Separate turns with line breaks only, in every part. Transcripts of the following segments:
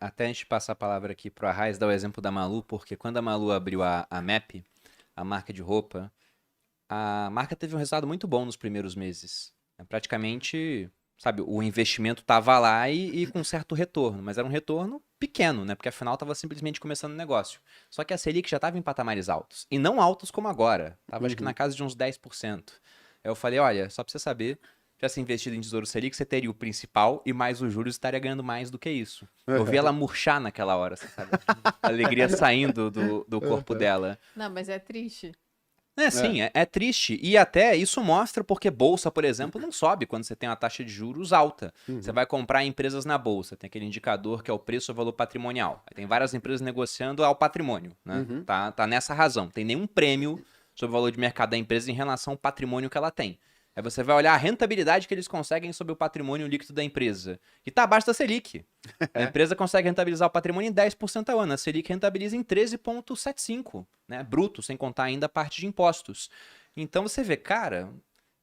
Até a gente passar a palavra aqui pro Arraiz, dar o exemplo da Malu, porque quando a Malu abriu a MAP, a marca de roupa, a marca teve um resultado muito bom nos primeiros meses. Praticamente, sabe, o investimento tava lá e com certo retorno, mas era um retorno pequeno, né? Porque afinal tava simplesmente começando o negócio. Só que a Selic já tava em patamares altos, e não altos como agora. Tava acho que na
Uhum.
casa de uns 10%. Aí eu falei, olha, só pra você saber, já se investido em Tesouro Selic, você teria o principal e mais os juros estaria ganhando mais do que isso. Eu vi ela murchar naquela hora, você sabe? A alegria saindo do corpo
Uhum.
dela.
Não, mas é triste.
É,
É.
sim, é triste. E até isso mostra porque bolsa, por exemplo, não sobe quando você tem uma taxa de juros alta. Você
Uhum.
vai comprar empresas na bolsa, tem aquele indicador que é o preço ou valor patrimonial. Aí tem várias empresas negociando ao patrimônio, né?
Uhum.
Tá nessa razão. Tem nenhum prêmio sobre o valor de mercado da empresa em relação ao patrimônio que ela tem. Aí você vai olhar a rentabilidade que eles conseguem sobre o patrimônio líquido da empresa. E tá abaixo da Selic. A
É.
empresa consegue rentabilizar o patrimônio em 10% ao ano. A Selic rentabiliza em 13,75, né? Bruto, sem contar ainda a parte de impostos. Então você vê, cara,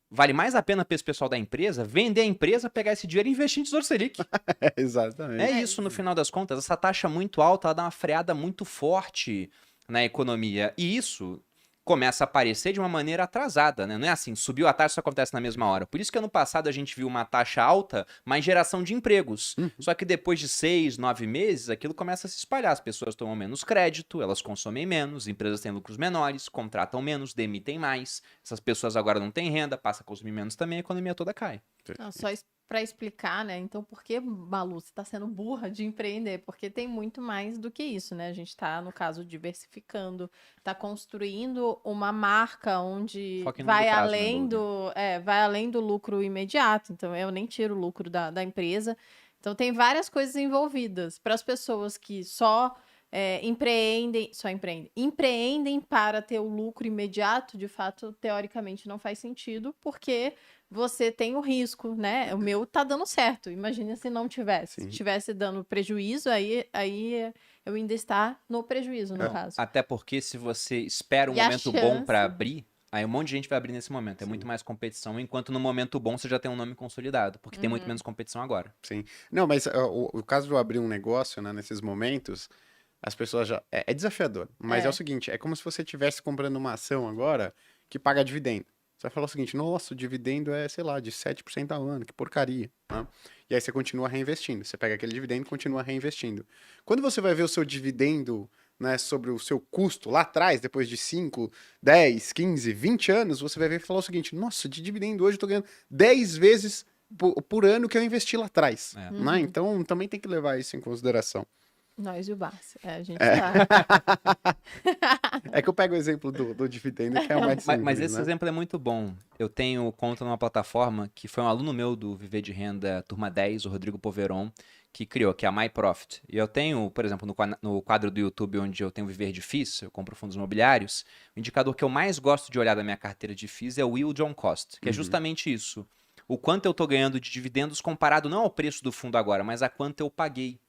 vale mais a pena para esse pessoal da empresa vender a empresa, pegar esse dinheiro e investir em Tesouro Selic. É
Exatamente.
É,
isso no final das contas. Essa taxa muito alta, ela dá uma freada muito forte na economia. E isso começa a aparecer de uma maneira atrasada, né? Não é assim, subiu a taxa, isso acontece na mesma hora. Por isso que ano passado a gente viu uma taxa alta, mas geração de empregos.
Uhum.
Só que depois de 6, 9 meses, aquilo começa a se espalhar. As pessoas tomam menos crédito, elas consomem menos, empresas têm lucros menores, contratam menos, demitem mais. Essas pessoas agora não têm renda, passam a consumir menos também, a economia toda cai.
não, só
Perfeito.
para explicar, né? Então, por que, Malu, você está sendo burra de empreender? Porque tem muito mais do que isso, né? A gente está, no caso, diversificando, está construindo uma marca onde
Foca em longo prazo, né, Boldo?
vai além do lucro imediato. Então, eu nem tiro o lucro da empresa. Então, tem várias coisas envolvidas. Para as pessoas que empreendem para ter o lucro imediato, de fato, teoricamente não faz sentido, porque você tem o risco, né? O meu tá dando certo. Imagina se não tivesse. Se
Sim.
tivesse dando prejuízo, aí eu ainda está no prejuízo, no
É.
caso.
Até porque se você espera um
E a
momento bom pra
chance.
abrir, aí um monte de gente vai abrir nesse momento. É muito
Sim.
mais competição, enquanto no momento bom você já tem um nome consolidado, porque tem muito
Uhum.
menos competição agora.
Sim. Não, mas o caso de eu abrir um negócio, né, nesses momentos, as pessoas já. É desafiador. Mas é o
É.
seguinte: é como se você estivesse comprando uma ação agora que paga dividendo. Você vai falar o seguinte: nossa, o dividendo é, sei lá, de 7% ao ano, que porcaria. Né? E aí você continua reinvestindo. Você pega aquele dividendo e continua reinvestindo. Quando você vai ver o seu dividendo, né, sobre o seu custo lá atrás, depois de 5, 10, 15, 20 anos, você vai ver e falar o seguinte: nossa, de dividendo hoje eu tô ganhando 10 vezes por ano que eu investi lá atrás.
É.
Né?
Uhum.
Então também tem que levar isso em consideração.
Nós e o Barça. É, a gente
É.
tá.
É que eu pego o exemplo do dividendo, que é o
Não,
mais
mas
simples,
esse
né?
exemplo é muito bom. Eu tenho conta numa plataforma que foi um aluno meu do Viver de Renda Turma 10, o Rodrigo Poveron, que criou, que é a MyProfit. E eu tenho, por exemplo, no quadro do YouTube onde eu tenho Viver de FIIs, eu compro fundos imobiliários, o indicador que eu mais gosto de olhar da minha carteira de FIIs é o Yield on Cost, que é
Uhum.
justamente isso. O quanto eu estou ganhando de dividendos comparado não ao preço do fundo agora, mas a quanto eu paguei.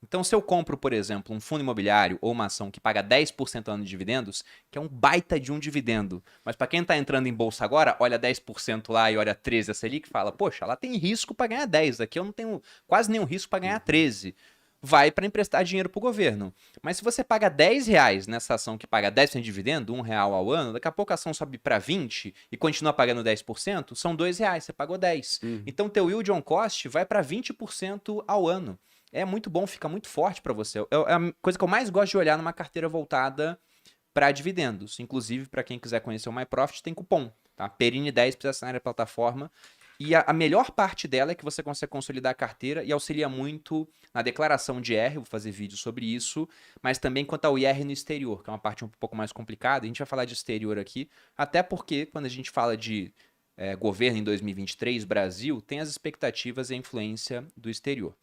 Então, se eu compro, por exemplo, um fundo imobiliário ou uma ação que paga 10% ao ano de dividendos, que é um baita de um dividendo, mas para quem está entrando em bolsa agora, olha 10% lá e olha 13 a Selic, fala, poxa, ela tem risco para ganhar 10, aqui eu não tenho quase nenhum risco para ganhar
Uhum.
13. Vai para emprestar dinheiro para o governo. Mas se você paga R$ 10 nessa ação que paga 10% de dividendo, R$ 1 ao ano, daqui a pouco a ação sobe para 20 e continua pagando 10%, são R$ 2, você pagou 10.
Uhum.
Então, teu yield on cost vai para 20% ao ano. É muito bom, fica muito forte para você. É a coisa que eu mais gosto de olhar numa carteira voltada para dividendos. Inclusive, para quem quiser conhecer o MyProfit, tem cupom. Tá? Perine 10 precisa assinar a plataforma. E a melhor parte dela é que você consegue consolidar a carteira e auxilia muito na declaração de IR, vou fazer vídeo sobre isso, mas também quanto ao IR no exterior, que é uma parte um pouco mais complicada. A gente vai falar de exterior aqui, até porque quando a gente fala de governo em 2023, Brasil, tem as expectativas e a influência do exterior.